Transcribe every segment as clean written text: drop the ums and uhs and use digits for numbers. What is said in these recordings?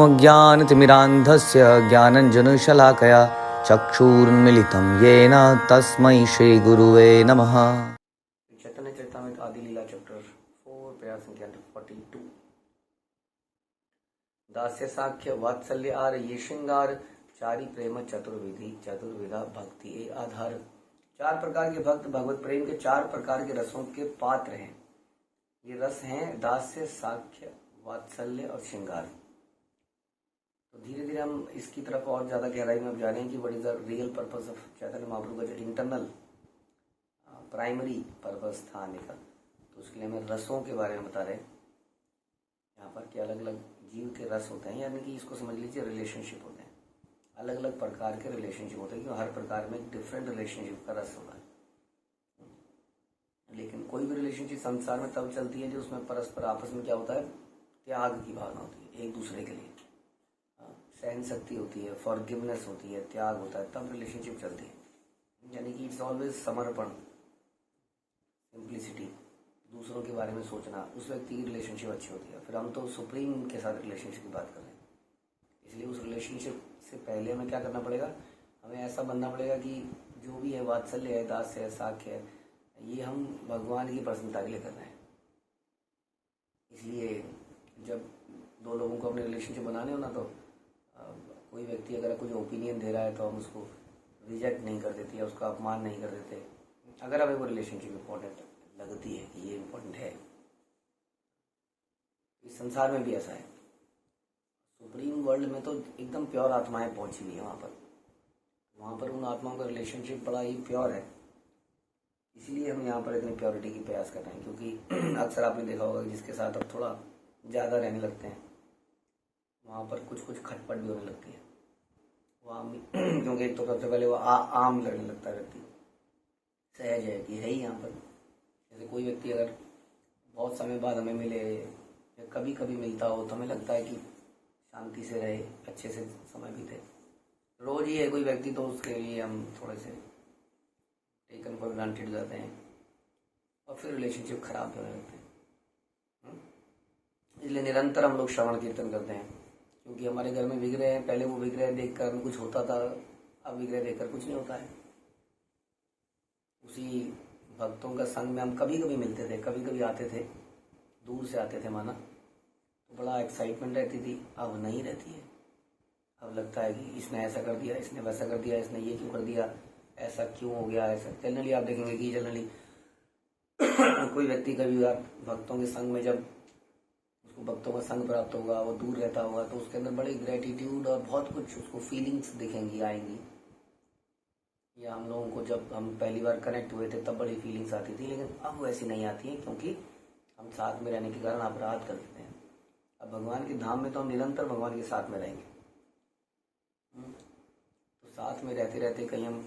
अज्ञानतिमिरान्धस्य ज्ञानञ्जनशलाकया चक्षुरुन्मिलितं येन तस्मै श्रीगुरुवे नमः। चैतन्य चरितामृत आदि लीला चैप्टर 4 प्रयास संख्या 42। दास्य साख्य वात्सल्य आर ये श्रृंगार चारि प्रेम चतुर्विधि चतुर्विधा भक्ति ए आधार। चार प्रकार के भक्त भगवत प्रेम के चार प्रकार के रसों के पात्र हैं। ये रस हैं दास्य, साख्य, वात्सल्य और श्रृंगार। तो धीरे धीरे हम इसकी तरफ और ज्यादा गहराई में अब जा रहे हैं कि what is the real purpose of Chaitanya Mahaprabhu का जो इंटरनल प्राइमरी पर्पस था आने का। तो उसके लिए हमें रसों के बारे में बता रहे हैं यहाँ पर कि अलग अलग जीव के रस होते हैं, यानी कि इसको समझ लीजिए रिलेशनशिप होते हैं। अलग अलग प्रकार के रिलेशनशिप होते हैं, क्योंकि हर प्रकार में डिफरेंट रिलेशनशिप का रस होता है। लेकिन कोई भी रिलेशनशिप संसार में तब चलती है जो उसमें परस्पर आपस में क्या होता है, त्याग की भावना होती है एक दूसरे के लिए, सहन शक्ति होती है, फॉरगिवनेस होती है, त्याग होता है, तब रिलेशनशिप चलती है। यानी कि इट्स ऑलवेज समर्पण, सिंप्लिसिटी, दूसरों के बारे में सोचना, उस व्यक्ति की रिलेशनशिप अच्छी होती है। फिर हम तो सुप्रीम के साथ रिलेशनशिप की बात कर रहे हैं, इसलिए उस रिलेशनशिप से पहले हमें क्या करना पड़ेगा, हमें ऐसा बनना पड़ेगा कि जो भी है वात्सल्य है, दास्य है, साख्य है, ये हम भगवान की प्रसन्नता के लिए कर रहे हैं। इसलिए जब दो लोगों को अपने रिलेशनशिप बनाने हो ना, तो कोई व्यक्ति अगर कुछ ओपिनियन दे रहा है तो हम उसको रिजेक्ट नहीं कर देते या उसका अपमान नहीं कर देते, अगर हमें वो रिलेशनशिप इम्पोर्टेंट लगती है कि ये इम्पोर्टेंट है। इस संसार में भी ऐसा है। सुप्रीम वर्ल्ड में तो एकदम प्योर आत्माएं पहुंची हुई है। वहाँ पर उन आत्माओं का रिलेशनशिप बड़ा ही प्योर है। इसलिए हम यहाँ पर इतनी प्योरिटी की प्रयास कर रहे हैं, क्योंकि अक्सर आपने देखा होगा कि जिसके साथ अब थोड़ा ज़्यादा रहने लगते हैं वहाँ पर कुछ कुछ खटपट भी होने लगती है वहाँ क्योंकि एक तो सबसे पहले वो आम लगने लगता है व्यक्ति, सहज है कि है ही यहाँ पर। जैसे कोई व्यक्ति अगर बहुत समय बाद हमें मिले या कभी कभी मिलता हो तो हमें लगता है कि शांति से रहे, अच्छे से समय बीते। रोज ही है कोई व्यक्ति तो उसके लिए हम थोड़े से टेकन फॉर ग्रांटेड हो जाते हैं और फिर रिलेशनशिप खराब होने लगते हैं। इसलिए निरंतर हम लोग श्रवण कीर्तन करते हैं, क्योंकि हमारे घर में विग्रह है। पहले वो विग्रह देखकर हमें कुछ होता था, अब विग्रह देखकर कुछ नहीं होता है। उसी भक्तों का संग में हम कभी कभी मिलते थे, कभी कभी आते थे, दूर से आते थे माना, तो बड़ा एक्साइटमेंट रहती थी। अब नहीं रहती है। अब लगता है कि इसने ऐसा कर दिया, इसने वैसा कर दिया, इसने ये क्यों कर दिया, ऐसा क्यों हो गया। ऐसा जनरली आप देखेंगे कि जनरली कोई व्यक्ति कभी आप भक्तों के संग में, जब उसको भक्तों का संग प्राप्त होगा, वो दूर रहता होगा, तो उसके अंदर बड़ी ग्रेटिट्यूड और बहुत कुछ उसको फीलिंग्स दिखेंगी, आएंगी। या हम लोगों को जब हम पहली बार कनेक्ट हुए थे तब बड़ी फीलिंग्स आती थी, लेकिन अब वैसी नहीं आती हैं, क्योंकि हम साथ में रहने के कारण अपराध कर देते हैं। अब भगवान के धाम में तो हम निरंतर भगवान के साथ में रहेंगे। तो साथ में रहते रहते कहीं हम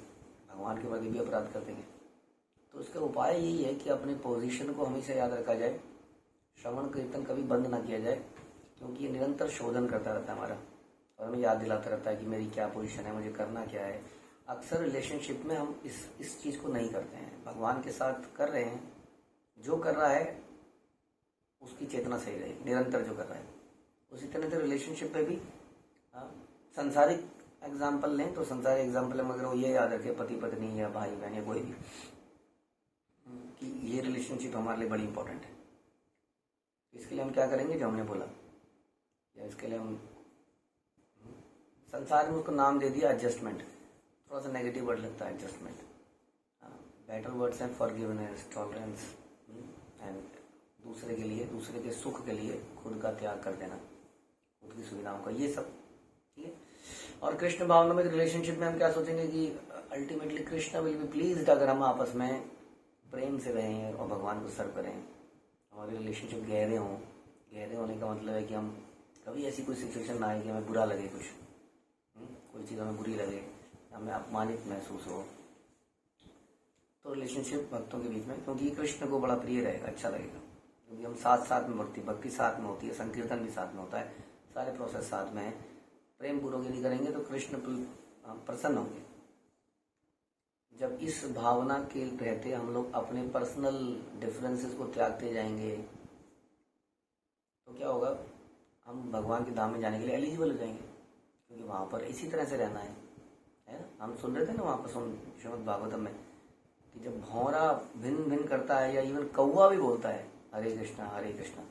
भगवान के प्रति भी अपराध कर देंगे। तो इसका उपाय यही है कि अपने पोजीशन को हमेशा याद रखा जाए, श्रवण कीर्तन कभी बंद ना किया जाए, क्योंकि ये निरंतर शोधन करता रहता है हमारा और हमें याद दिलाता रहता है कि मेरी क्या पोजीशन है, मुझे करना क्या है। अक्सर रिलेशनशिप में हम इस चीज़ को नहीं करते हैं। भगवान के साथ कर रहे हैं, जो कर रहा है उसकी चेतना सही रहेगी, निरंतर जो कर रहा है। उसी तरह से रिलेशनशिप में भी संसारिक एग्जाम्पल लें तो संसारिक एग्जाम्पल में अगर वो ये याद रखे, पति पत्नी या भाई बहन या कोई भी, कि ये रिलेशनशिप हमारे लिए बड़ी इंपॉर्टेंट है। इसके लिए हम क्या करेंगे जो हमने बोला, या इसके लिए हम संसार में उसको नाम दे दिया एडजस्टमेंट। थोड़ा सा नेगेटिव वर्ड लगता है एडजस्टमेंट। बेटर वर्ड्स हैं फॉरगिवनेस, टॉलरेंस एंड दूसरे के लिए, दूसरे के सुख के लिए खुद का त्याग कर देना, खुद की सुविधाओं का, ये सब ठीक है। और कृष्ण भावना में रिलेशनशिप में हम क्या सोचेंगे कि ultimately Krishna will be pleased अगर हम आपस में प्रेम से रहें और भगवान को सर्व करें। हमारे रिलेशनशिप गहरे हों। गहरे होने का मतलब है कि हम कभी ऐसी कोई सिचुएशन ना आए कि हमें बुरा लगे, कुछ कोई चीज़ हमें बुरी लगे, हमें अपमानित महसूस हो। तो रिलेशनशिप भक्तों के बीच में, क्योंकि कृष्ण को बड़ा प्रिय रहेगा, अच्छा लगेगा, क्योंकि हम साथ साथ में भक्ति साथ में होती है, संकीर्तन भी साथ में होता है, सारे प्रोसेस साथ में है। प्रेम पूर्वक यदि करेंगे तो कृष्ण प्रसन्न होंगे। जब इस भावना के रहते हम लोग अपने पर्सनल डिफरेंसेस को त्यागते जाएंगे तो क्या होगा, हम भगवान के धाम में जाने के लिए एलिजिबल हो जाएंगे, क्योंकि वहाँ पर इसी तरह से रहना है ना। हम सुन रहे थे ना वहाँ पर श्रीमद् भागवतम में कि जब भौरा भिन्न भिन्न करता है या इवन कौवा भी बोलता है हरे कृष्णा,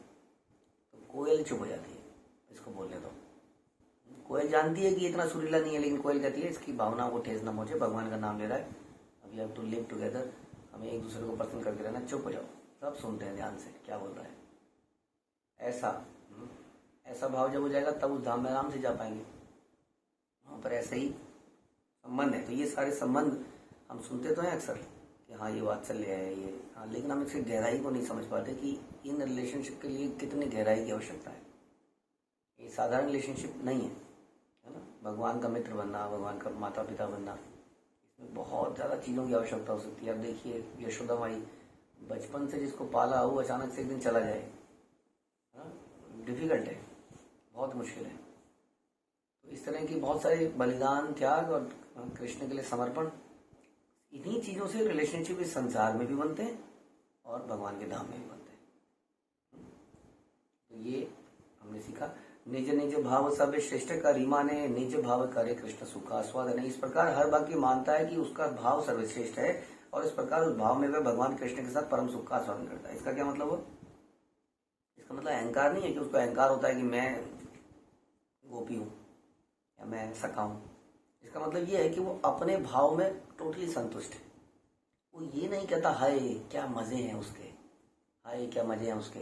तो कोयल चुप हो जाती है, इसको बोलने दो। कोयल जानती है कि इतना सुरीला नहीं है, लेकिन कोयल कहती है इसकी भावना को ठेस न पहुंचे, भगवान का नाम ले रहा है, अब you have to live together, हमें एक दूसरे को पसंद करके रहना, चुप हो जाओ। सब सुनते हैं ध्यान से क्या बोल रहा है। ऐसा भाव जब हो जाएगा तब उस धाम में आराम से जा पाएंगे। वहाँ पर ऐसे ही संबंध है। तो ये सारे संबंध हम सुनते तो हैं अक्सर कि हाँ ये वात्सल्य है ये, हाँ, लेकिन हम इसकी गहराई को नहीं समझ पाते कि इन रिलेशनशिप के लिए कितनी गहराई की आवश्यकता है। ये साधारण रिलेशनशिप नहीं है ना। भगवान का मित्र बनना, भगवान का माता पिता बनना, इसमें बहुत ज़्यादा चीज़ों की आवश्यकता हो सकती है। अब देखिए यशोदा माई, बचपन से जिसको पाला वो अचानक से एक दिन चला जाए, डिफिकल्ट है, बहुत मुश्किल है। तो इस तरह की बहुत सारे बलिदान, त्याग और कृष्ण के लिए समर्पण, इन्हीं चीज़ों से रिलेशनशिप इस संसार में भी बनते हैं और भगवान के धाम में भी बनते हैं। तो ये हमने सीखा। निज निज भाव सब श्रेष्ठ का रीमा ने, निज भाव करे कृष्ण सुखा स्वाद नहीं। इस प्रकार हर वाक्य मानता है कि उसका भाव सर्वश्रेष्ठ है और इस प्रकार उस भाव में वह भगवान कृष्ण के साथ परम सुख का आस्वादन करता है। इसका क्या मतलब हो? इसका मतलब अहंकार नहीं है कि उसको अहंकार होता है कि मैं गोपी हूँ या मैं सखा हूँ। इसका मतलब ये है कि वो अपने भाव में टोटली संतुष्ट है। वो ये नहीं कहता हाय क्या मजे हैं उसके, हाय क्या मजे हैं उसके।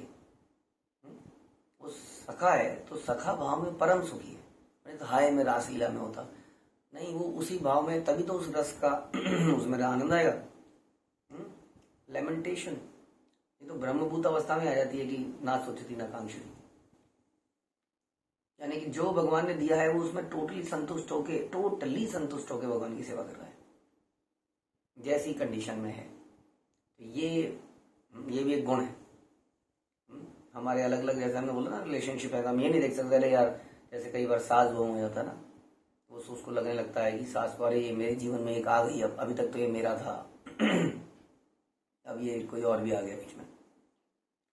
वो सखा है तो सखा भाव में परम सुखी है। मैंने तो हाय मैं रासलीला में होता नहीं, वो उसी भाव में, तभी तो उस रस का उसमें आनंद आएगा। लेमेंटेशन ये तो ब्रह्मभूत अवस्था में आ जाती है कि ना सोचती ना कांक्षती, यानी कि जो भगवान ने दिया है वो उसमें टोटली संतुष्ट होके भगवान की सेवा कर रहा है जैसी कंडीशन में है। तो ये भी एक गुण है। हमारे अलग अलग, जैसे हमने बोला ना रिलेशनशिप है, हम ये नहीं देख सकते यार, जैसे कई बार सास बहू में होता है ना, तो उसको लगने लगता है कि सास वाले ये मेरे जीवन में एक आ गई, अब अभी तक तो ये मेरा था अब ये कोई और भी आ गया बीच में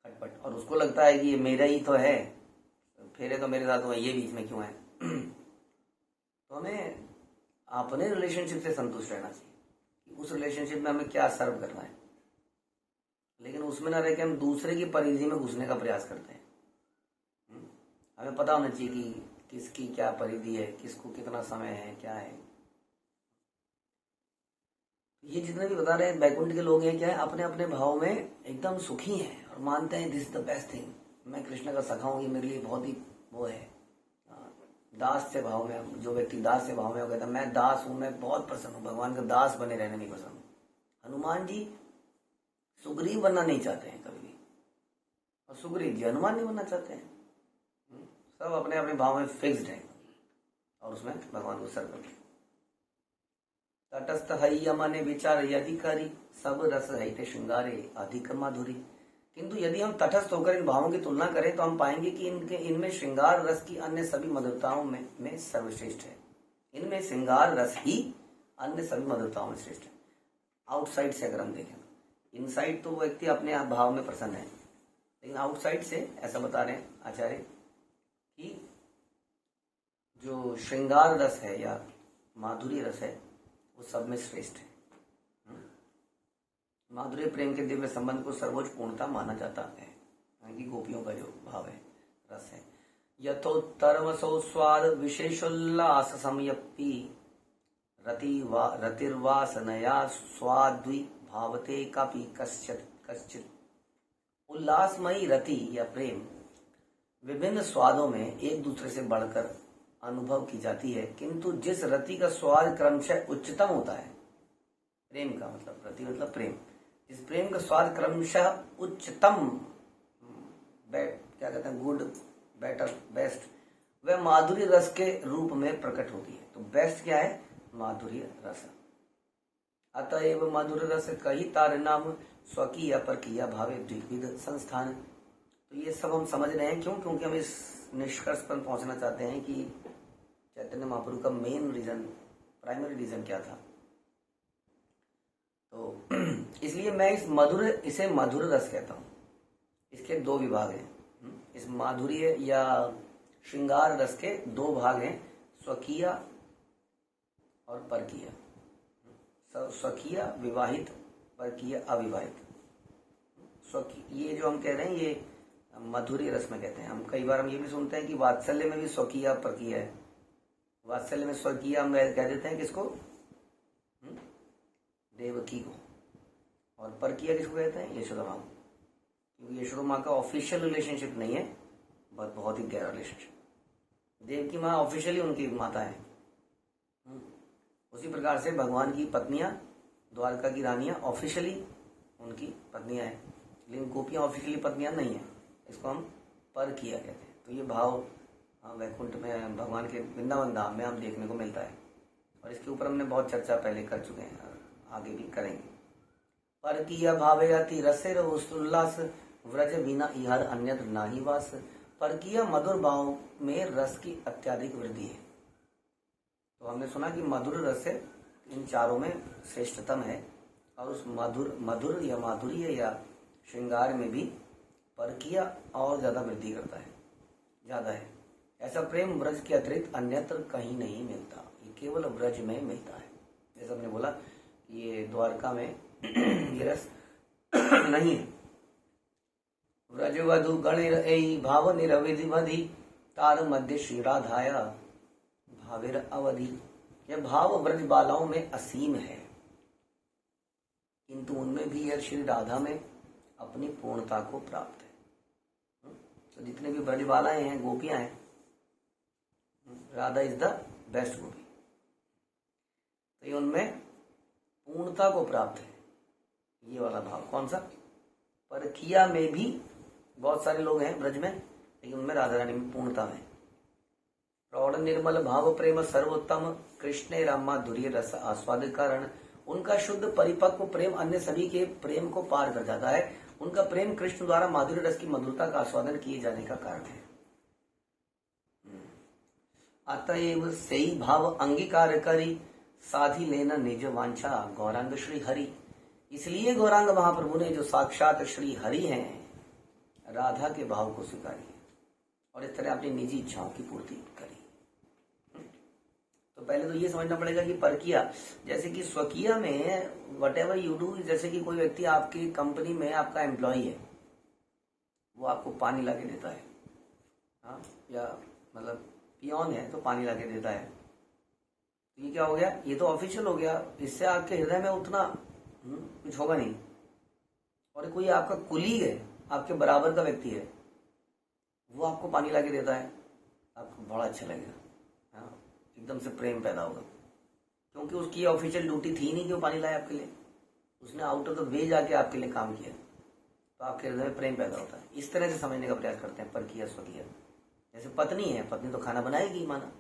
खटपट, और उसको लगता है कि ये मेरा ही तो है, फेरे तो मेरे साथ हुए, ये बीच में क्यों है। तो हमें अपने रिलेशनशिप से संतुष्ट रहना चाहिए कि उस रिलेशनशिप में हमें क्या सर्व करना है, लेकिन उसमें ना रह के हम दूसरे की परिधि में घुसने का प्रयास करते हैं। हमें पता होना चाहिए कि किसकी क्या परिधि है, किसको कितना समय है, क्या है। ये जितने भी बता रहे हैं बैकुंठ के लोग हैं, क्या है, अपने अपने भाव में एकदम सुखी हैं और मानते हैं this is the best thing, मैं कृष्ण का सखा हूँ, ये मेरे लिए बहुत ही वो है। दास से भाव में, जो व्यक्ति दास से भाव में वो कहता है मैं दास हूँ, मैं बहुत प्रसन्न हूँ, भगवान का दास बने रहने नहीं पसंद। हनुमान जी सुग्रीव बनना नहीं चाहते हैं कभी भी, और सुग्रीव जी हनुमान नहीं बनना चाहते हैं। सब अपने अपने भाव में फिक्स्ड हैं और उसमें भगवान को सर्व करते हैं। तटस्थ है माने विचार अधिकारी, सब रस रहते श्रृंगारे अधिक माधुरी। किंतु यदि हम तटस्थ होकर इन भावों की तुलना करें तो हम पाएंगे कि इनमें श्रृंगार रस की अन्य सभी मधुरताओं में सर्वश्रेष्ठ है। इनमें श्रृंगार रस ही अन्य सभी मधुरताओं में श्रेष्ठ है। आउटसाइड से अगर हम देखें, इनसाइड तो वो व्यक्ति अपने आप भाव में प्रसन्न है, लेकिन आउटसाइड से ऐसा बता रहे हैं आचार्य कि जो श्रृंगार रस है या माधुरी रस है वो सब में श्रेष्ठ है। माधुर्य प्रेम के दिव्य संबंध को सर्वोच्च पूर्णता माना जाता है, यानी कि गोपियों का जो भाव है, रस है। यथोत्तरमसो स्वाद विशेषोल्लास संयप्ति रतिर्वासनया स्वाद्वि भावते कापि कश्चित। उल्लासमयी रति या प्रेम विभिन्न स्वादों में एक दूसरे से बढ़कर अनुभव की जाती है, किंतु जिस रति का स्वाद क्रमशः उच्चतम होता है, प्रेम का मतलब, रति मतलब प्रेम, जिस प्रेम का स्वाद क्रमशः उच्चतम, क्या कहते हैं, गुड, बेटर, बेस्ट, वह माधुर्य रस के रूप में प्रकट होती है। तो बेस्ट क्या है? माधुर्य रस। अतएव मधुर रस कही तार नाम, स्वकीय परकीय भावे द्विविध संस्थान। तो ये सब हम समझ रहे हैं, क्यों? क्योंकि हम इस निष्कर्ष पर पहुंचना चाहते हैं कि चैतन्य महाप्रभु का मेन रीजन, प्राइमरी रीजन क्या था। तो इसलिए मैं इसे मधुर रस कहता हूँ। इसके दो विभाग हैं। इस माधुर्य या श्रृंगार रस के दो भाग हैं, स्वकीय और परकीय। स्वकीय विवाहित, परकीय अविवाहित। स्वकीय ये जो हम कह रहे हैं ये मधुरी रस में कहते हैं। हम कई बार हम ये भी सुनते हैं कि वात्सल्य में भी स्वकीय परकीय है। वात्सल्य में स्वकीय हम कह देते हैं किसको? देवकी को। और परकीय किसको कहते हैं? यशोदा माँ को। क्योंकि यशोदा माँ का ऑफिशियल रिलेशनशिप नहीं है, बस बहुत ही गहरा रिलेशनशिप। देवकी माँ ऑफिशियली उनकी माता है। उसी प्रकार से भगवान की पत्नियां, द्वारका की रानियां ऑफिशियली उनकी पत्नियां हैं, लेकिन गोपियां ऑफिशियली पत्नियां नहीं है। इसको हम परकीय कहते हैं। तो ये भाव वैकुंठ में, भगवान के वृंदावन धाम में हम देखने को मिलता है, और इसके ऊपर हमने बहुत चर्चा पहले कर चुके हैं और आगे भी करेंगे। परकीय भावे अति रसेर उल्लास, व्रज बिना इहर अन्यत्र नाही वास। परकीय मधुर भाव में रस की अत्यधिक वृद्धि है। तो हमने सुना कि मधुर रस से इन चारों में श्रेष्ठतम है, और उस मधुर या माधुर्य या श्रृंगार में भी परकीय और ज्यादा वृद्धि करता है, ज्यादा है। ऐसा प्रेम ब्रज के अतिरिक्त अन्यत्र कहीं नहीं मिलता, ये केवल ब्रज में मिलता है। जैसे हमने बोला ये द्वारका में ये रस नहीं है। व्रज वधु गणिर एई भाव निरविधि, तार मध्य श्री राधाया भावेर अवधि। यह भाव व्रज बालाओं में असीम है, किंतु उनमें भी यह श्री राधा में अपनी पूर्णता को प्राप्त है। तो जितने भी ब्रज बालाएं हैं, गोपियां हैं, राधा इज द बेस्ट गोपी। तो ये उनमें पूर्णता को प्राप्त है, ये वाला भाव। कौन सा? परकिया में भी बहुत सारे लोग हैं ब्रज में, लेकिन उनमें राधा रानी में पूर्णता है। प्रौढ़ निर्मल भाव प्रेम सर्वोत्तम, कृष्ण राम माधुर्य रस आस्वाद कारण। उनका शुद्ध परिपक्व प्रेम अन्य सभी के प्रेम को पार कर जाता है। उनका प्रेम कृष्ण द्वारा माधुर्य रस की मधुरता का आस्वादन किए जाने का कारण है। अतएव सही भाव अंगीकार करी, साधी लेना निज वांछा गौरांग श्री हरि। इसलिए गौरांग महाप्रभु ने, जो साक्षात श्री हरि हैं, राधा के भाव को स्वीकारी और इस तरह अपनी निजी इच्छाओं की पूर्ति करी। तो पहले तो ये समझना पड़ेगा कि परकिया, जैसे कि स्वकीय में वट एवर यू डू, जैसे कि कोई व्यक्ति आपकी कंपनी में आपका एम्प्लॉय है, वो आपको पानी ला के देता है, हाँ, या मतलब पियोन है तो पानी ला के देता है। तो ये क्या हो गया? ये तो ऑफिशियल हो गया, इससे आपके हृदय में उतना कुछ होगा नहीं। और कोई आपका कुलीग है, आपके बराबर का व्यक्ति है, वो आपको पानी ला के देता है, आपको बड़ा अच्छा लगेगा, हाँ, एकदम से प्रेम पैदा होगा, क्योंकि उसकी ऑफिशियल ड्यूटी थी नहीं कि वो पानी लाए आपके लिए, उसने आउट ऑफ द वे जाके आपके लिए काम किया, तो आपके हृदय में प्रेम पैदा होता है। इस तरह से समझने का प्रयास करते हैं परकीय स्वकीय। जैसे पत्नी है, पत्नी तो खाना बनाएगी, माना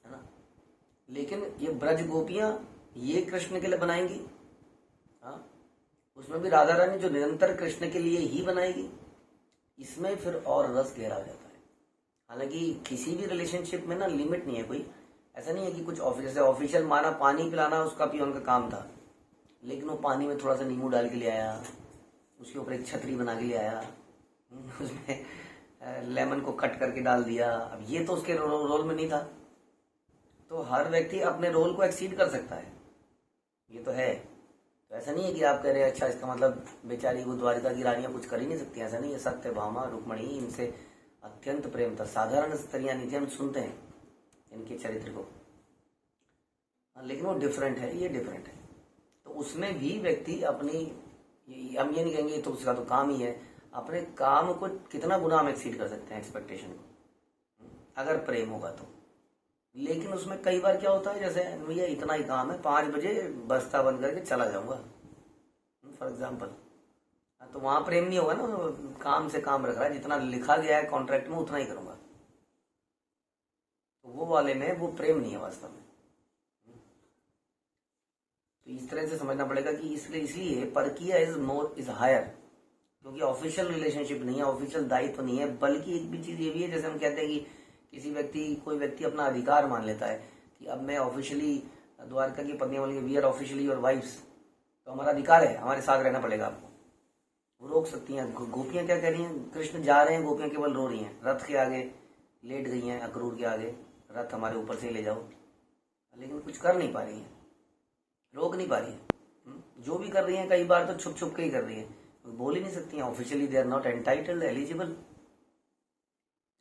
है ना, लेकिन ये ब्रज गोपियां ये कृष्ण के लिए बनाएंगी, हाँ, उसमें भी राधा रानी जो निरंतर कृष्ण के लिए ही बनाएगी, इसमें फिर और रस गहरा हो जाता है। हालांकि किसी भी रिलेशनशिप में ना लिमिट नहीं है कोई, ऐसा नहीं है कि कुछ ऑफिशियल माना पानी पिलाना उसका पियोन का काम था, लेकिन वो पानी में थोड़ा सा नींबू डाल के ले आया, उसके ऊपर एक छतरी बना के ले आया, उसमें लेमन को कट करके डाल दिया। अब ये तो उसके रोल में नहीं था। तो हर व्यक्ति अपने रोल को एक्सीड कर सकता है, ये तो है। तो ऐसा नहीं है कि आप कह रहे हैं अच्छा इसका मतलब बेचारी वो द्वारिका की रानियां कुछ कर ही नहीं सकती, ऐसा नहीं है। सत्य भामा रुक्मणी इनसे अत्यंत प्रेम था, साधारण स्त्रियां नहीं थी, हम सुनते हैं इनके चरित्र को, लेकिन वो डिफरेंट है, ये डिफरेंट है। तो उसमें भी व्यक्ति अपनी, हम ये नहीं कहेंगे तो उसका तो काम ही है, अपने काम को कितना गुना हम एक्सीड कर सकते हैं एक्सपेक्टेशन को, अगर प्रेम होगा तो। लेकिन उसमें कई बार क्या होता है, जैसे भैया इतना ही काम है, 5 बजे बस्ता बंद करके चला जाऊंगा फॉर एग्जाम्पल, तो वहां प्रेम नहीं होगा ना, काम से काम रख रहा है, जितना लिखा गया है कॉन्ट्रैक्ट में उतना ही करूंगा, तो वो वाले में वो प्रेम नहीं है वास्तव में। तो इस तरह से समझना पड़ेगा कि इसलिए परकीय इज हायर, क्योंकि ऑफिशियल रिलेशनशिप नहीं है, ऑफिशियल दायित्व नहीं है। बल्कि एक भी चीज ये भी है, जैसे हम कहते हैं कि कोई व्यक्ति अपना अधिकार मान लेता है कि अब मैं ऑफिशियली द्वारका की पत्नियां बोलेंगे we are officially your wifes, तो हमारा अधिकार है, हमारे साथ रहना पड़ेगा आपको, वो रोक सकती हैं। गोपियां क्या कह रही हैं, कृष्ण जा रहे हैं, गोपियां केवल रो रही हैं, रथ के आगे लेट गई हैं अक्रूर के आगे, रथ हमारे ऊपर से ले जाओ, लेकिन कुछ कर नहीं पा रही हैं, रोक नहीं पा रही हैं। जो भी कर रही हैं कई बार तो छुप छुप के ही कर रही हैं, बोल ही नहीं सकती हैं officially, they are not entitled eligible.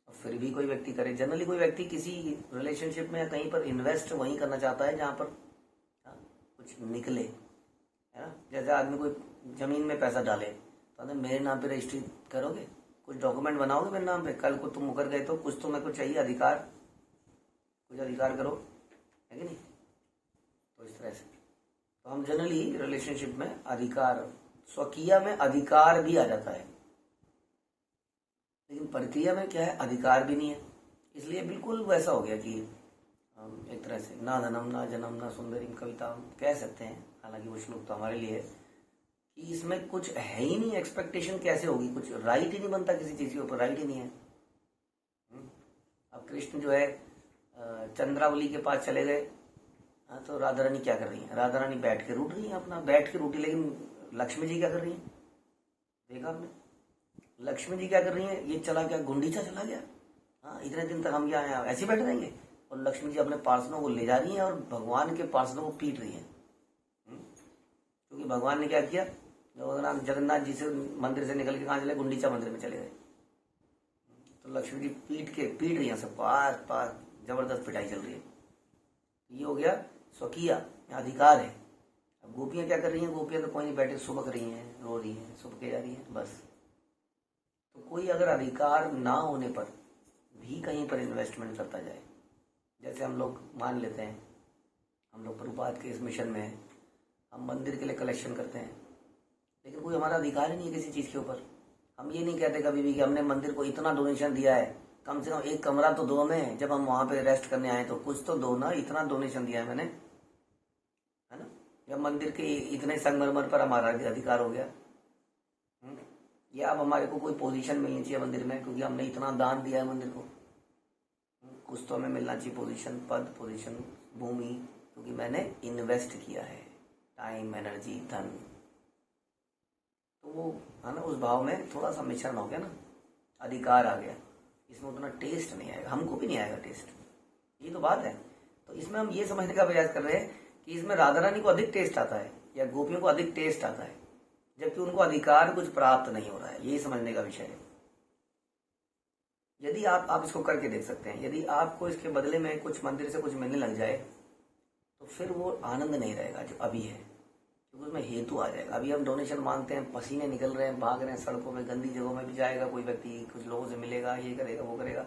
फिर भी कोई व्यक्ति करे, जनरली कोई व्यक्ति किसी रिलेशनशिप में या कहीं पर इन्वेस्ट वहीं करना चाहता है जहां पर कुछ निकले, है ना। जैसे आदमी कोई जमीन में पैसा डाले तो मेरे नाम पे रजिस्ट्री करोगे, कुछ डॉक्यूमेंट बनाओगे मेरे नाम पे, कल को तुम मुकर गए तो कुछ तो मेरे को चाहिए अधिकार, कुछ अधिकार करो, है कि नहीं। तो इस तरह से तो हम जनरली रिलेशनशिप में अधिकार, स्वकीय में अधिकार भी आ जाता है, लेकिन प्रक्रिया में क्या है, अधिकार भी नहीं है। इसलिए बिल्कुल वैसा हो गया कि एक तरह से ना धनम ना जन्म ना सुंदरीम कविता कह सकते हैं, हालांकि वो श्लोक तो हमारे लिए है कि इसमें कुछ है ही नहीं, एक्सपेक्टेशन कैसे होगी, कुछ राइट ही नहीं बनता किसी चीज के ऊपर, राइट ही नहीं है। अब कृष्ण जो है चंद्रावली के पास चले गए, तो राधा रानी क्या कर रही है, राधा रानी बैठ के रूठ रही है, अपना बैठ के रूठी, लेकिन लक्ष्मी जी क्या कर रही है, देखा आपने, लक्ष्मी जी क्या कर रही है, ये चला गया गुंडीचा चला गया, हाँ इतने दिन तक हम यहाँ ऐसे बैठ रहेंगे, और लक्ष्मी जी अपने पार्षदों को ले जा रही हैं और भगवान के पार्षदों को पीट रही हैं। क्योंकि भगवान ने क्या किया, जगन्नाथ जी से मंदिर से निकल के कहाँ चले, गुंडीचा मंदिर में चले गए, तो लक्ष्मी जी पीट रही हैं सब, पास पास जबरदस्त पिटाई चल रही है। ये हो गया स्वकीय, अधिकार है। अब गोपियां क्या कर रही हैं, गोपियां तो कोई नहीं, बैठे सुबक रही हैं, रो रही हैं, सुबके जा रही हैं बस। तो कोई अगर अधिकार ना होने पर भी कहीं पर इन्वेस्टमेंट करता जाए, जैसे हम लोग मान लेते हैं हम लोग प्रभुपाद के इस मिशन में हैं, हम मंदिर के लिए कलेक्शन करते हैं, लेकिन कोई हमारा अधिकार ही नहीं है किसी चीज़ के ऊपर। हम ये नहीं कहते कभी भी कि हमने मंदिर को इतना डोनेशन दिया है, कम से कम एक कमरा तो दो में, जब हम वहाँ पे रेस्ट करने आए तो कुछ तो दो ना, इतना डोनेशन दिया है मैंने, है ना। या मंदिर के इतने संगमरमर पर हमारा अधिकार हो गया, या अब हमारे को कोई पोजीशन मिलनी चाहिए मंदिर में क्योंकि हमने इतना दान दिया है मंदिर को, कुछ तो हमें मिलना चाहिए पोजीशन, पद, पोजीशन, भूमि, क्योंकि मैंने इन्वेस्ट किया है टाइम, एनर्जी, धन। तो वो है ना, उस भाव में थोड़ा सा मिश्रण हो गया ना, अधिकार आ गया, इसमें उतना टेस्ट नहीं आएगा, हमको भी नहीं आएगा टेस्ट, ये तो बात है। तो इसमें हम ये समझने का प्रयास कर रहे हैं कि इसमें राधा रानी को अधिक टेस्ट आता है या गोपियों को अधिक टेस्ट आता है, जबकि उनको अधिकार कुछ प्राप्त नहीं हो रहा है, यही समझने का विषय है। यदि आप इसको करके देख सकते हैं, यदि आपको इसके बदले में कुछ मंदिर से कुछ मिलने लग जाए तो फिर वो आनंद नहीं रहेगा जो अभी है, क्योंकि उसमें हेतु आ जाएगा। अभी हम डोनेशन मांगते हैं, पसीने निकल रहे हैं, भाग रहे हैं सड़कों में, गंदी जगहों में भी जाएगा कोई व्यक्ति, कुछ लोगों से मिलेगा, ये करेगा वो करेगा,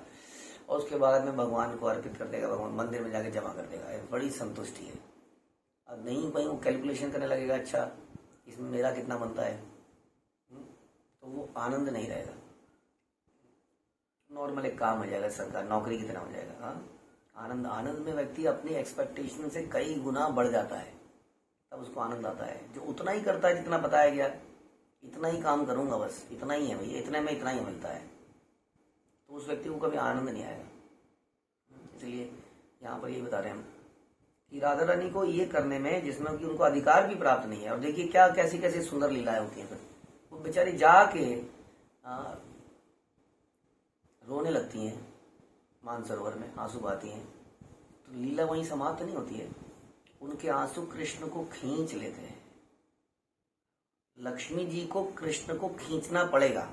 और उसके बाद में भगवान को अर्पित कर देगा, भगवान मंदिर में जाके जमा कर देगा, बड़ी संतुष्टि है। अब नहीं भाई वो कैलकुलेशन करने लगेगा, अच्छा इसमें मेरा कितना बनता है, तो वो आनंद नहीं रहेगा, नॉर्मल एक काम हो जाएगा, सरकार नौकरी की तरह हो जाएगा। हाँ, आनंद में व्यक्ति अपनी एक्सपेक्टेशन से कई गुना बढ़ जाता है, तब उसको आनंद आता है। जो उतना ही करता है जितना बताया गया, इतना ही काम करूंगा बस, इतना ही है भैया, इतने में इतना ही मिलता है, तो उस व्यक्ति को कभी आनंद नहीं आएगा। इसलिए यहाँ पर ये बता रहे हैं हम कि राधा रानी को ये करने में जिसमें कि उनको अधिकार भी प्राप्त नहीं है, और देखिए क्या कैसी कैसी सुंदर लीलाएं होती हैं, फिर वो बेचारी जाके रोने लगती हैं मानसरोवर में, आंसू बहाती हैं, तो लीला वहीं समाप्त नहीं होती है, उनके आंसू कृष्ण को खींच लेते हैं। लक्ष्मी जी को कृष्ण को खींचना पड़ेगा,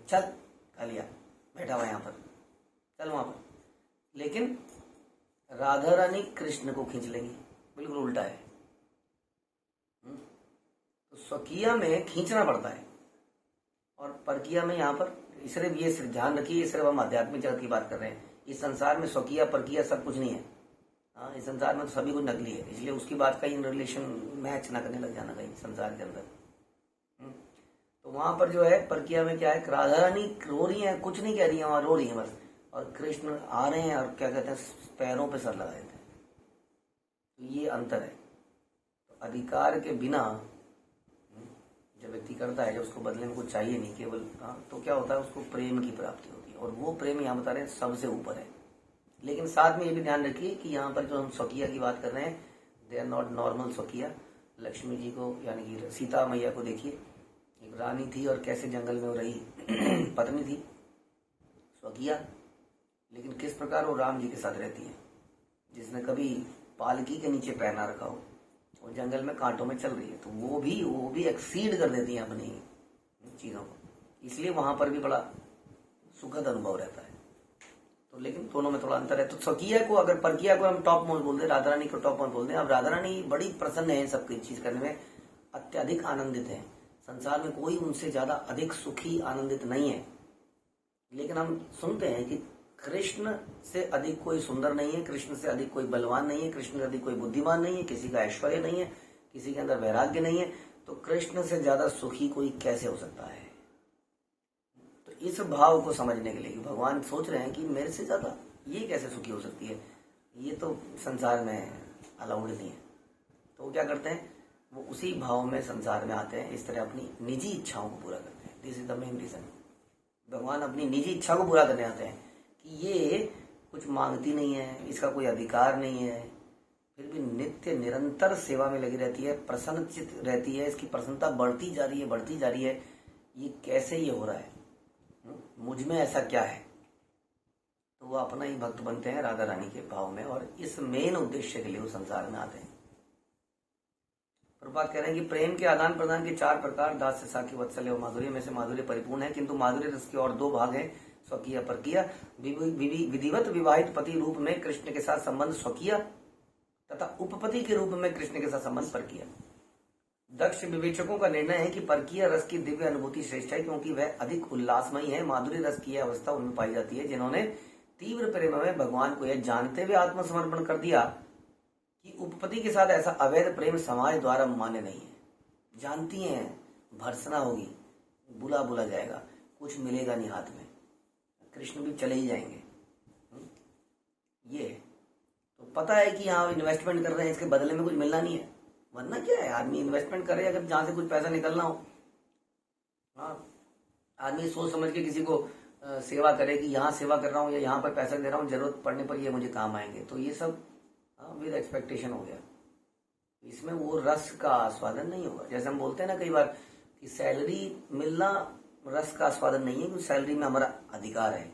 चल कालिया बैठा हुआ यहाँ पर, चल वहां पर, लेकिन राधा रानी कृष्ण को खींच लेंगी, बिल्कुल उल्टा है। तो स्वकीय में खींचना पड़ता है और परकीय में, यहाँ पर सिर्फ ये ध्यान रखिए, सिर्फ हम आध्यात्मिक जगत की बात कर रहे हैं, इस संसार में स्वकीय परकीय सब कुछ नहीं है। हाँ, इस संसार में तो सभी कुछ नकली है, इसलिए उसकी बात का इन रिलेशन मैच ना करने लग जाना कहीं संसार के अंदर। तो वहां पर जो है परकीय में क्या है, राधा रानी रो रही है, कुछ नहीं कह रही है, वहां रो रही है बस, और कृष्ण आ रहे हैं और क्या कहते हैं, पैरों पे सर लगाए थे। तो ये अंतर है। तो अधिकार के बिना जब व्यक्ति करता है, जब उसको बदले में कुछ चाहिए नहीं, केवल तो क्या होता है, उसको प्रेम की प्राप्ति होती है, और वो प्रेम यहाँ बता रहे हैं सबसे ऊपर है। लेकिन साथ में ये भी ध्यान रखिए कि यहाँ पर जो हम स्वकीय की बात कर रहे हैं, दे आर नॉट नॉर्मल स्वकीय। लक्ष्मी जी को यानी कि सीता मैया को देखिए, एक रानी थी और कैसे जंगल में वो रही, पत्नी थी स्वकीय, लेकिन किस प्रकार वो राम जी के साथ रहती है, जिसने कभी पालकी के नीचे पैर ना रखा हो और जंगल में कांटों में चल रही है, तो वो भी एक्सीड कर देती है अपनी चीज़ों को, इसलिए वहां पर भी बड़ा सुखद अनुभव रहता है। तो लेकिन दोनों में थोड़ा अंतर है। तो स्वकीय को, अगर परकीय को हम टॉप मोस्ट बोलते हैं, राधा रानी को टॉप मोस्ट बोलते हैं। अब राधा रानी बड़ी प्रसन्न है सबकी चीज करने में, अत्यधिक आनंदित है, संसार में कोई उनसे ज्यादा अधिक सुखी आनंदित नहीं है। लेकिन हम सुनते हैं कि कृष्ण से अधिक कोई सुंदर नहीं है, कृष्ण से अधिक कोई बलवान नहीं है, कृष्ण से अधिक कोई बुद्धिमान नहीं है, किसी का ऐश्वर्य नहीं है, किसी के अंदर वैराग्य नहीं है, तो कृष्ण से ज्यादा सुखी कोई कैसे हो सकता है। तो इस भाव को समझने के लिए भगवान सोच रहे हैं कि मेरे से ज्यादा ये कैसे सुखी हो सकती है, ये तो संसार में अलाउड नहीं है। तो वो क्या करते हैं, वो उसी भाव में संसार में आते हैं, इस तरह अपनी निजी इच्छाओं को पूरा करते हैं। This is the main reason. भगवान अपनी निजी इच्छा को पूरा करने आते हैं कि ये कुछ मांगती नहीं है, इसका कोई अधिकार नहीं है, फिर भी नित्य निरंतर सेवा में लगी रहती है, प्रसन्नचित रहती है, इसकी प्रसन्नता बढ़ती जा रही है, बढ़ती जा रही है। ये कैसे ये हो रहा है, मुझ में ऐसा क्या है। तो वो अपना ही भक्त बनते हैं राधा रानी के भाव में, और इस मेन उद्देश्य के लिए वो संसार में आते हैं। प्रभुपाद कह रहे हैं कि प्रेम के आदान प्रदान के 4 प्रकार, दास्य, साखी, वात्सल्य और माधुर्य में से माधुर्य परिपूर्ण है, किंतु माधुर्य रस के और 2 भाग हैं, स्वकीय परकीय। विधिवत विवाहित पति रूप में कृष्ण के साथ संबंध स्वकीय तथा उपपति के रूप में कृष्ण के साथ संबंध परकीय। दक्ष विवेचकों का निर्णय है कि परकीय रस की दिव्य अनुभूति श्रेष्ठ है, क्योंकि वह अधिक उल्लासमयी है। माधुर्य रस की अवस्था उनमें पाई जाती है जिन्होंने तीव्र प्रेम में भगवान को यह जानते हुए आत्मसमर्पण कर दिया कि उपपति के साथ ऐसा अवैध प्रेम समाज द्वारा मान्य नहीं है। जानती हैं भर्सना होगी, बुला बुला जाएगा, कुछ मिलेगा नहीं हाथ में, कृष्ण भी चले ही जाएंगे। ये तो पता है कि यहाँ इन्वेस्टमेंट कर रहे हैं, इसके बदले में कुछ मिलना नहीं है। वरना क्या है, आदमी इन्वेस्टमेंट करे अगर जहां से कुछ पैसा निकलना हो। हाँ, आदमी सोच समझ के किसी को सेवा करे कि यहाँ सेवा कर रहा हूँ या यहाँ पर पैसा दे रहा हूँ, जरूरत पड़ने पर ये मुझे काम आएंगे, तो ये सब विद एक्सपेक्टेशन हो गया। इसमें वो रस का आस्वादन नहीं होगा। जैसे हम बोलते हैं ना कई बार कि सैलरी मिलना रस का आस्वादन नहीं है, क्योंकि सैलरी में हमारा अधिकार है।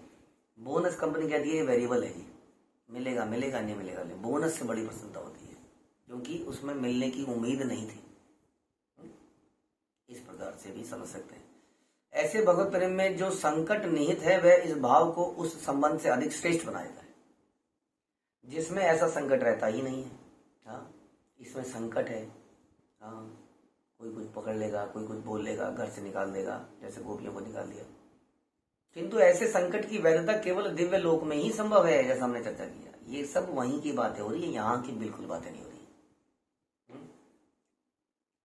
बोनस कंपनी कहती है वेरिएबल है जी, मिलेगा मिलेगा नहीं मिलेगा नहीं, बोनस से बड़ी प्रसन्नता होती है, क्योंकि उसमें मिलने की उम्मीद नहीं थी। इस प्रकार से भी समझ सकते हैं। ऐसे भगवत प्रेम में जो संकट निहित है, वह इस भाव को उस संबंध से अधिक श्रेष्ठ बना देता है जिसमें ऐसा संकट रहता ही नहीं है। हाँ, इसमें संकट है, हाँ, कोई कुछ पकड़ लेगा, कोई कुछ बोल लेगा, घर से निकाल देगा, जैसे गोपियों को निकाल दिया। किंतु ऐसे संकट की वैधता केवल दिव्य लोक में ही संभव है, जैसा हमने चर्चा किया। ये सब वहीं की बातें हो रही है, यहाँ की बिल्कुल बातें नहीं हो रही।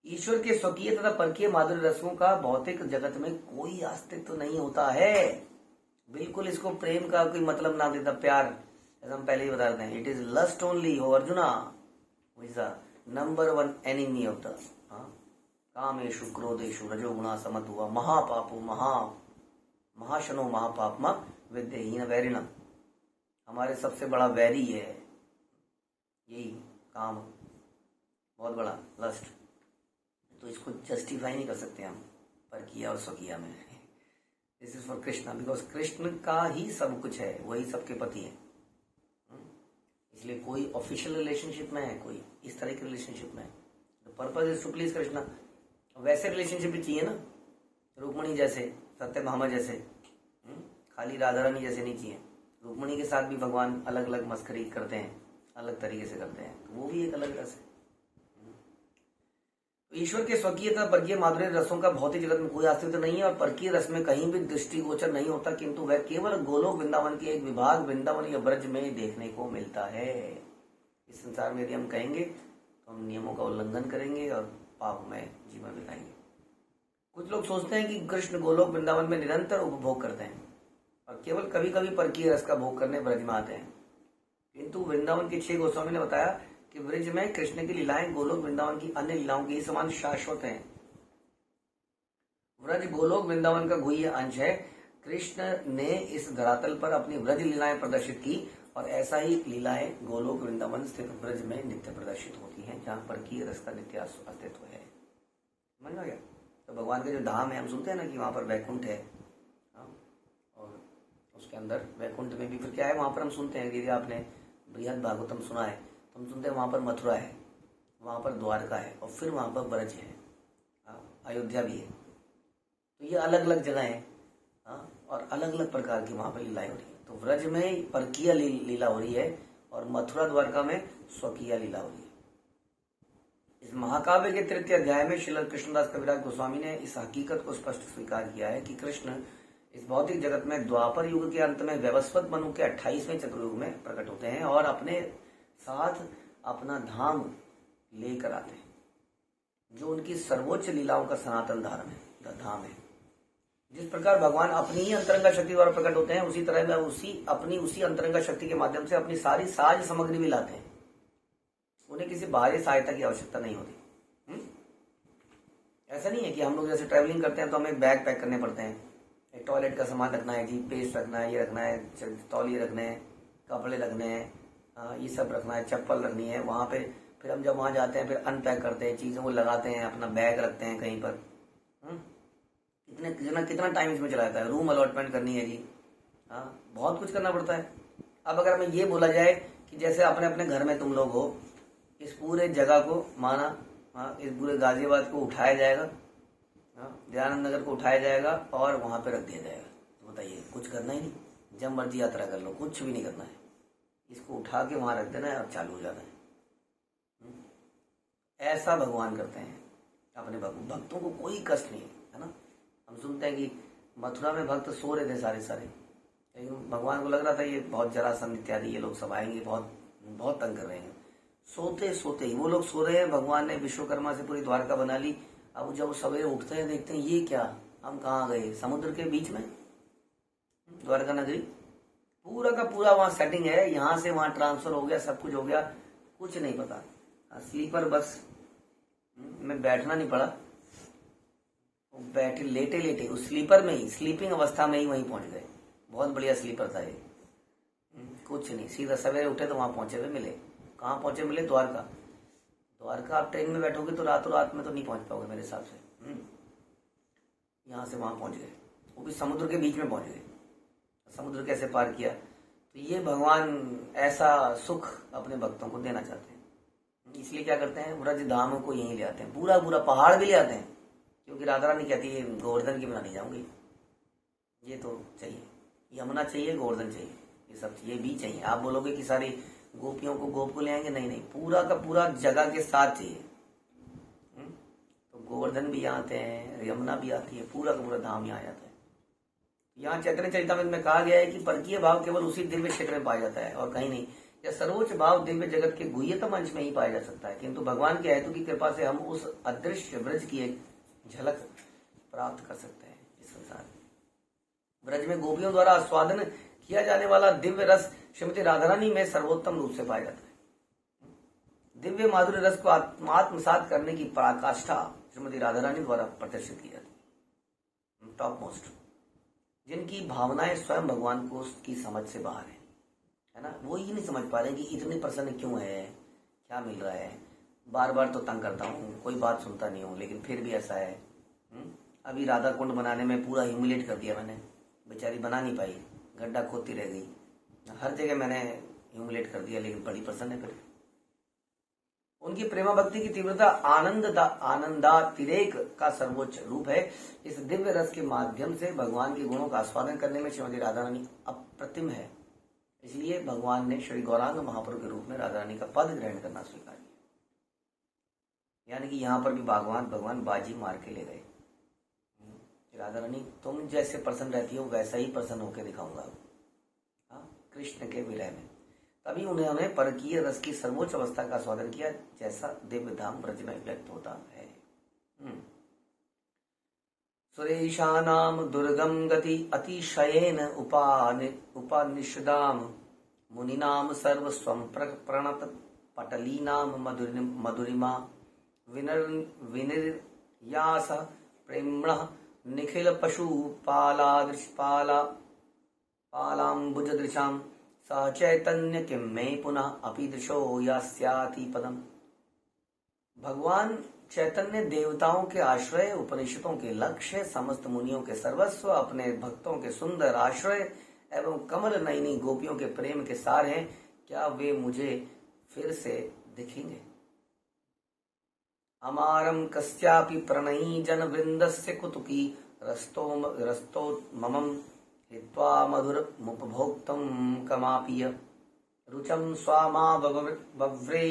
ईश्वर के स्वकीय तथा परकीय माधुर्य रसों का भौतिक जगत में कोई अस्तित्व नहीं होता है। बिल्कुल इसको प्रेम का कोई मतलब ना देता, प्यार, जैसा हम पहले ही बता रहे हैं। इट इज लस्ट ओनली हो Arjuna, number 1 enemy of the कामेशु क्रोधेशु रजोगुणा समत हुआ महापापो महाशनो महापापमा विद्यहीन वैरिणम। हमारे सबसे बड़ा वैरी है यही काम, बहुत बड़ा लस्ट। तो इसको जस्टिफाई नहीं कर सकते हम परकीय और स्वकीय में। This is for Krishna, because Krishna का ही सब कुछ है, वही सबके पति है। इसलिए कोई ऑफिशियल रिलेशनशिप में है, कोई इस तरह के रिलेशनशिप में है। The purpose is to please Krishna. वैसे रिलेशनशिप भी चाहिए ना, रुक्मणी जैसे, सत्यभामा जैसे, खाली राधा रानी जैसे नहीं चाहिए। रुक्मणी के साथ भी भगवान अलग अलग मस्करी करते हैं, अलग तरीके से करते हैं, तो वो भी एक अलग रस है। ईश्वर के स्वकीय तथा परकीय माधुर्य रसों का भौतिक जगत में कोई अस्तित्व नहीं है, और परकीय रस में कहीं भी दृष्टिगोचर नहीं होता, किंतु वह केवल गोलोक वृंदावन के एक विभाग वृंदावन या ब्रज में देखने को मिलता है। इस संसार में यदि हम कहेंगे तो हम नियमों का उल्लंघन करेंगे और पाप में जीवन बिताएंगे। कुछ लोग सोचते हैं कि कृष्ण गोलोक वृंदावन में निरंतर उपभोग करते हैं और केवल कभी कभी परकीय रस का भोग करने ब्रज में आते हैं, किंतु वृंदावन के 6 गोस्वामी ने बताया कि ब्रज में कृष्ण की लीलाएं गोलोक वृंदावन की अन्य लीलाओं के समान शाश्वत हैं। व्रज गोलोक वृंदावन का गुह्य अंश है। कृष्ण ने इस धरातल पर अपनी व्रज लीलाएं प्रदर्शित की, और ऐसा ही लीलाएं गोलोक वृंदावन स्थित ब्रज में नित्य प्रदर्शित होती हैं, जहाँ पर की रस का नित्य अस्तित्व है। समझ में आ गया? तो भगवान का जो धाम है, हम सुनते हैं ना कि वहां पर वैकुंठ है, और उसके अंदर वैकुंठ में भी फिर क्या है, वहां पर हम सुनते हैं, यदि आपने बृहद भागवतम सुना है तो हम सुनते हैं वहां पर मथुरा है, वहां पर द्वारका है और फिर वहां पर ब्रज है, अयोध्या भी है। तो ये अलग अलग जगह है और अलग अलग प्रकार की वहां पर लीलाएं हो रही है। तो ब्रज में परकीय लीला हो रही है और मथुरा द्वारका में स्वकीय लीला हो रही है। इस महाकाव्य के तृतीय अध्याय में श्रील कृष्णदास कविराज गोस्वामी ने इस हकीकत को स्पष्ट स्वीकार किया है कि कृष्ण इस भौतिक जगत में द्वापर युग के अंत में व्यवस्वत मनु के 28वें चतुर्युग में प्रकट होते हैं और अपने साथ अपना धाम लेकर आते हैं, जो उनकी सर्वोच्च लीलाओं का सनातन धाम है। जिस प्रकार भगवान अपनी ही अंतरंगा शक्ति द्वारा प्रकट होते हैं, उसी तरह वे उसी अंतरंगा शक्ति के माध्यम से अपनी सारी साज सामग्री भी लाते हैं। उन्हें किसी बाहरी सहायता की आवश्यकता नहीं होती। ऐसा नहीं है कि हम लोग जैसे ट्रैवलिंग करते हैं तो हमें बैग पैक करने पड़ते हैं, एक टॉयलेट का सामान रखना है जी, पेस्ट रखना है, ये रखना है, तौलिए रखने हैं, कपड़े रखने हैं, ये सब रखना है, चप्पल रखनी है। वहां पे फिर हम जब वहां जाते हैं फिर अनपैक करते हैं, चीजों को लगाते हैं, अपना बैग रखते हैं कहीं पर। कितना टाइम इसमें चला जाता है, रूम अलॉटमेंट करनी है जी, बहुत कुछ करना पड़ता है। अब अगर हमें ये बोला जाए कि जैसे अपने अपने घर में तुम लोग हो, इस पूरे जगह को माना, इस पूरे गाजियाबाद को उठाया जाएगा, दयानंद नगर को उठाया जाएगा और वहां पे रख दिया जाएगा, तो बताइए कुछ करना ही नहीं, जब मर्जी यात्रा कर लो, कुछ भी नहीं करना है, इसको उठा के वहां रख देना है और चालू हो जाना है। ऐसा भगवान करते हैं अपने भक्तों को, कोई कष्ट नहीं है ना। हम सुनते हैं कि मथुरा में भक्त सो रहे थे सारे, लेकिन भगवान को लग रहा था ये बहुत जरासंध इत्यादि ये लोग सब आएंगे, बहुत तंग कर रहे हैं। सोते ही वो लोग सो रहे हैं, भगवान ने विश्वकर्मा से पूरी द्वारका बना ली। अब जब सवेरे उठते हैं देखते हैं ये क्या, हम कहाँ गए, समुद्र के बीच में द्वारका नगरी, पूरा का पूरा वहां सेटिंग है, यहाँ से वहां ट्रांसफर हो गया, सब कुछ हो गया, कुछ नहीं पता। स्लीपर बस में बैठना नहीं पड़ा, बैठे लेटे उस स्लीपर में ही, स्लीपिंग अवस्था में ही वहीं पहुंच गए। बहुत बढ़िया स्लीपर था ये, कुछ नहीं, सीधा सवेरे उठे तो वहां पहुंचे हुए मिले। कहाँ पहुंचे मिले? द्वारका आप ट्रेन में बैठोगे तो रातों रात में तो नहीं पहुंच पाओगे मेरे हिसाब से। यहाँ से वहां पहुंच गए, वो भी समुद्र के बीच में पहुंच गए। समुद्र कैसे पार किया? तो ये भगवान ऐसा सुख अपने भक्तों को देना चाहते हैं, इसलिए क्या करते हैं, व्रज धाम को यहीं ले आते हैं, पूरा पहाड़ भी ले आते हैं, क्योंकि राधा रानी कहती है गोवर्धन की बिना नहीं जाऊंगी, ये तो चाहिए, यमुना चाहिए, गोवर्धन चाहिए, ये सब ये भी चाहिए। आप बोलोगे कि सारी गोपियों को गोप को ले आएंगे, नहीं, पूरा का पूरा जगह के साथ चाहिए। तो गोवर्धन भी यहाँ आते हैं, यमुना भी आती है, पूरा का पूरा धाम यहाँ जाता है। यहाँ चैतन्य चरितामृत में कहा गया है कि परकीय भाव केवल उसी दिव्य क्षेत्र में पाया जाता है और कहीं नहीं। यह सर्वोच्च भाव दिव्य जगत के गुह्यतम अंश में ही पाया जा सकता है, किंतु भगवान के हेतु की कृपा से हम उस अदृश्य ब्रज की एक झलक प्राप्त कर सकते हैं। इस संसार ब्रज में गोपियों द्वारा आस्वादन किया जाने वाला दिव्य रस श्रीमती राधा रानी में सर्वोत्तम रूप से पाया जाता है। दिव्य माधुर्य रस को आत्मसात करने की पराकाष्ठा श्रीमती राधा रानी द्वारा प्रदर्शित की जाती है। टॉप मोस्ट, जिनकी भावनाएं स्वयं भगवान को की समझ से बाहर है ना, वो ही नहीं समझ पा रहे कि इतने प्रसन्न क्यों है, क्या मिल रहा है। बार बार तो तंग करता हूँ, कोई बात सुनता नहीं हूँ, लेकिन फिर भी ऐसा है। अभी राधा कुंड बनाने में पूरा ह्यूमिलेट कर दिया मैंने, बेचारी बना नहीं पाई, गड्ढा खोदती रह गई, हर जगह मैंने ह्यूमिलेट कर दिया, लेकिन बड़ी प्रसन्न है। फिर उनकी प्रेमा भक्ति की तीव्रता आनंदातिरेक का सर्वोच्च रूप है। इस दिव्य रस के माध्यम से भगवान के गुणों का आस्वादन करने में श्रीमती राधा रानी अप्रतिम है। इसलिए भगवान ने श्री गौरांग महाप्रभु के रूप में राधा रानी का पद ग्रहण करना स्वीकार किया। यानी कि यहाँ पर भी भगवान बाजी मार के ले गए। राधा रानी तुम जैसे प्रसन्न रहती हो वैसा ही प्रसन्न होकर दिखाऊंगा कृष्ण के विलय में। तभी उन्होंने परकीय रस की सर्वोच्च अवस्था का स्वादन किया, जैसा दिव्य धाम ब्रज में व्यक्त होता है। सुरेशानाम दुर्गम गति अतिशयेन उपानिषदाम मुनिनाम सर्वस्वं प्रणत पटलीनाम मधुरिमा विनिर्यास प्रेम्णः निखिल पशु पालाम्बुजदृशां स चैतन्य किं मे पुनः अपि दृशो यास्याति पदम। भगवान चैतन्य देवताओं के आश्रय, उपनिषदों के लक्ष्य, समस्त मुनियों के सर्वस्व, अपने भक्तों के सुंदर आश्रय एवं कमल नयनी गोपियों के प्रेम के सार हैं, क्या वे मुझे फिर से दिखेंगे? अमारम कस्यापि प्रणयी जन वृंदस्य कुतुकी रस्तो ममम हित्वा मधुर मुपभोक्तम कमापिय रुचम स्वामा बव्रे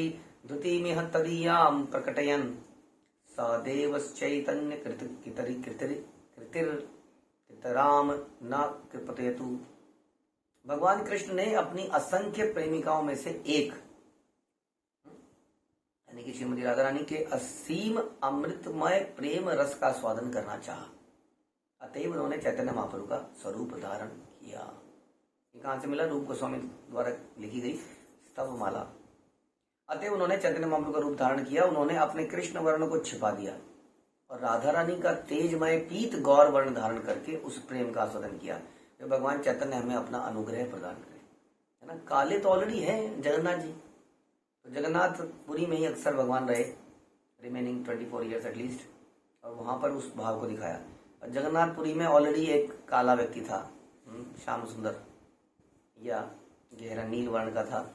धृतिमिह तदीयां प्रकटयन् सदेवश्चैतन्य कृतिराम न कृपतेतु। भगवान कृष्ण ने अपनी असंख्य प्रेमिकाओं में से एक यानी कि श्रीमती राधा रानी के असीम अमृतमय प्रेम रस का स्वादन करना चाहा, अतएव उन्होंने चैतन्य महाप्रभु का स्वरूप धारण किया। ये कहां से मिला? रूप गोस्वामी द्वारा लिखी गई स्तवमाला। अतएव उन्होंने चैतन्य महाप्रभु का रूप धारण किया, उन्होंने अपने कृष्ण वर्ण को छिपा दिया और राधा रानी का तेजमय पीत गौर वर्ण धारण करके उस प्रेम का आस्वादन किया। जो भगवान चैतन्य हमें अपना अनुग्रह प्रदान करे, है ना। काले तो ऑलरेडी है जगन्नाथ जी, तो जगन्नाथपुरी में ही अक्सर भगवान रहे, रिमेनिंग 24 ईयर्स एटलीस्ट, और वहां पर उस भाव को दिखाया। और जगन्नाथपुरी में ऑलरेडी एक काला व्यक्ति था, श्याम सुंदर या गहरा नील वर्ण का था।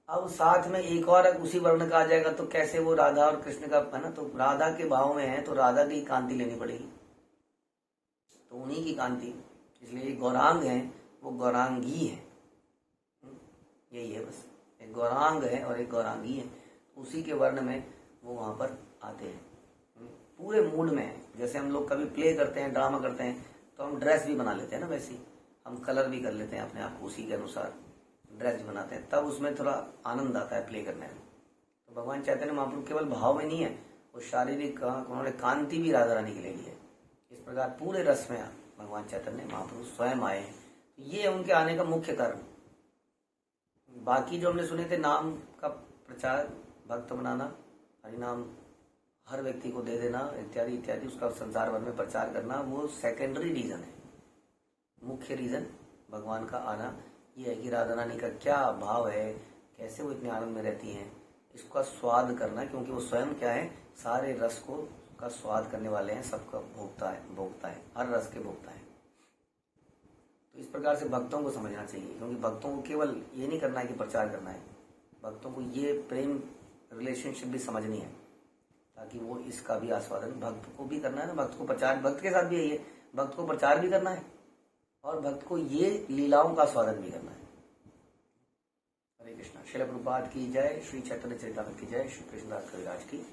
अब साथ में एक और उसी वर्ण का आ जाएगा तो कैसे वो राधा और कृष्ण का, है ना। तो राधा के भाव में है तो राधा की कांति लेनी पड़ेगी, तो उन्हीं की कांति, इसलिए गौरांग है वो गौरांगी है, यही है बस। एक गौरांग है और एक गौरांगी है, उसी के वर्ण में वो वहां पर आते हैं, पूरे मूड में है। जैसे हम लोग कभी प्ले करते हैं, ड्रामा करते हैं, तो हम ड्रेस भी बना लेते हैं ना, वैसे हम कलर भी कर लेते हैं अपने आप को, उसी के अनुसार ड्रेस बनाते हैं, तब उसमें थोड़ा आनंद आता है प्ले करने में। तो भगवान चैतन्य महाप्रभु केवल भाव में नहीं है, वो शारीरिक उन्होंने कांति भी राधा रानी के लिए ली है। इस प्रकार पूरे रस में भगवान चैतन्य महाप्रभु स्वयं आए हैं। ये है उनके आने का मुख्य कारण। बाकी जो हमने सुने थे, नाम का प्रचार, भक्त बनाना, हरिनाम हर व्यक्ति को दे देना इत्यादि इत्यादि, उसका संसार भर में प्रचार करना, वो सेकेंडरी रीजन है। मुख्य रीजन भगवान का आना ये है कि राधा रानी का क्या भाव है, कैसे वो इतने आनंद में रहती हैं, इसका स्वाद करना, क्योंकि वो स्वयं क्या है, सारे रस को का स्वाद करने वाले हैं, सबका भोगता है, हर रस के भोगता है। तो इस प्रकार से भक्तों को समझना चाहिए, क्योंकि भक्तों को केवल ये नहीं करना है कि प्रचार करना है, भक्तों को ये प्रेम रिलेशनशिप भी समझनी है, ताकि वो इसका भी आस्वादन भक्त को भी करना है ना। भक्त को प्रचार, भक्त के साथ भी यही है, भक्त को प्रचार भी करना है और भक्त को ये लीलाओं का स्वादन भी करना है। हरे कृष्णा। श्रील प्रभुपाद की जय, श्री चैतन्य चरितामृत की जय, श्री कृष्णदास कविराज की